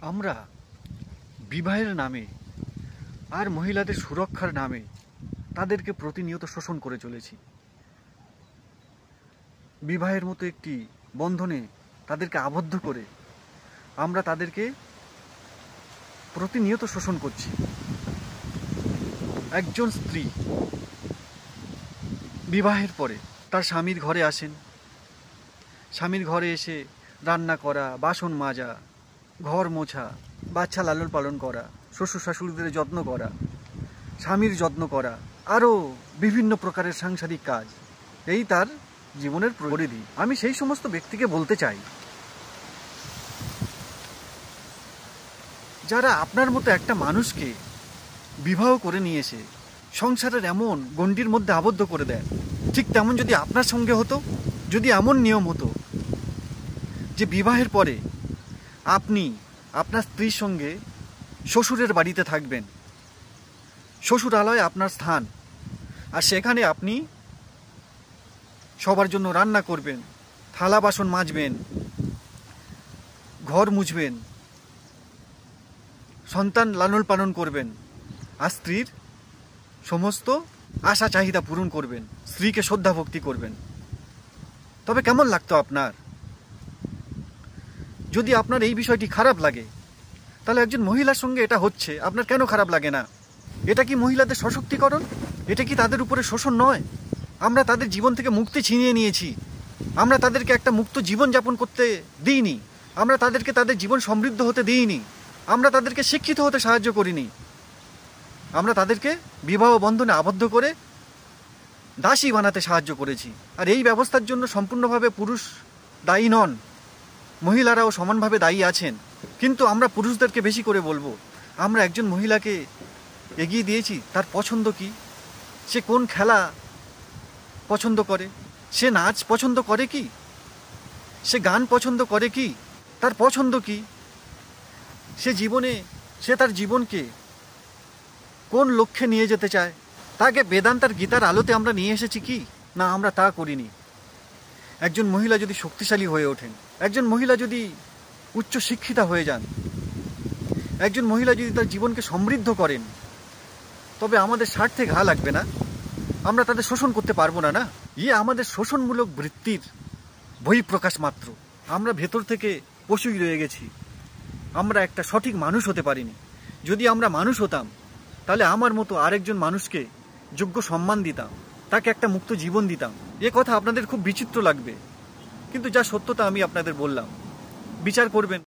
আমরা বিবাহের নামে আর মহিলাদের সুরক্ষার নামে তাদেরকে প্রতিনিয়ত শোষণ করে চলেছি। বিবাহের মতো একটি বন্ধনে তাদেরকে আবদ্ধ করে আমরা তাদেরকে প্রতিনিয়ত শোষণ করছি। একজন স্ত্রী বিবাহের পরে তার স্বামীর ঘরে আসেন, স্বামীর ঘরে এসে রান্না করা, বাসন মাজা, ঘর মোছা, বাচ্চা লালন পালন করা, শ্বশুর শাশুড়িদের যত্ন করা, স্বামীর যত্ন করা, আরও বিভিন্ন প্রকারের সাংসারিক কাজ, এই তার জীবনের পরিধি। আমি সেই সমস্ত ব্যক্তিকে বলতে চাই, যারা আপনার মতো একটা মানুষকে বিবাহ করে নিয়ে এসে সংসারের এমন গণ্ডির মধ্যে আবদ্ধ করে দেন, ঠিক তেমন যদি আপনার সঙ্গে হতো, যদি এমন নিয়ম হতো যে বিবাহের পরে আপনি আপনার স্ত্রীর সঙ্গে শ্বশুরের বাড়িতে থাকবেন, শ্বশুরালয় আপনার স্থান, আর সেখানে আপনি সবার জন্য রান্না করবেন, থালা বাসন মাজবেন, ঘর মুছবেন, সন্তান লালন পালন করবেন, আর স্ত্রীর সমস্ত আশা চাহিদা পূরণ করবেন, স্ত্রীকে শ্রদ্ধা ভক্তি করবেন, তবে কেমন লাগতো আপনার? যদি আপনার এই বিষয়টি খারাপ লাগে, তাহলে একজন মহিলার সঙ্গে এটা হচ্ছে, আপনার কেন খারাপ লাগে না? এটা কি মহিলাদের সশক্তিকরণ? এটা কি তাদের উপরে শোষণ নয়? আমরা তাদের জীবন থেকে মুক্তি ছিনিয়ে নিয়েছি, আমরা তাদেরকে একটা মুক্ত জীবন যাপন করতে দিইনি, আমরা তাদেরকে তাদের জীবন সমৃদ্ধ হতে দিইনি, আমরা তাদেরকে শিক্ষিত হতে সাহায্য করিনি, আমরা তাদেরকে বিবাহ বন্ধনে আবদ্ধ করে দাসী বানাতে সাহায্য করেছি। আর এই ব্যবস্থার জন্য সম্পূর্ণভাবে পুরুষ দায়ী নন, মহিলারাও সমানভাবে দায়ী আছেন। কিন্তু আমরা পুরুষদেরকে বেশি করে বলবো, আমরা একজন মহিলাকে এগিয়ে দিয়েছি, তার পছন্দ কি, সে কোন খেলা পছন্দ করে, সে নাচ পছন্দ করে কি, সে গান পছন্দ করে কি, তার পছন্দ কি, সে তার জীবনকে কোন লক্ষ্যে নিয়ে যেতে চায়, তাকে বেদান্তার গীতার আলোতে আমরা নিয়ে এসেছি কি না, আমরা তা করিনি। একজন মহিলা যদি শক্তিশালী হয়ে ওঠেন, একজন মহিলা যদি উচ্চ শিক্ষিতা হয়ে যান, একজন মহিলা যদি তার জীবনকে সমৃদ্ধ করেন, তবে আমাদের স্বার্থে ঘা লাগবে না, আমরা তাদের শোষণ করতে পারবো না। না, আমাদের শোষণমূলক বৃত্তির বহিঃপ্রকাশ মাত্র। আমরা ভেতর থেকে পশুই রয়ে গেছি, আমরা একটা সঠিক মানুষ হতে পারিনি। যদি আমরা মানুষ হতাম, তাহলে আমার মতো আরেকজন মানুষকে যোগ্য সম্মান দিতাম, তাকে একটা মুক্ত জীবন দিতাম। এ কথা আপনাদের খুব বিচিত্র লাগবে, কিন্তু যা সত্যতা আমি আপনাদের বললাম, বিচার করবেন।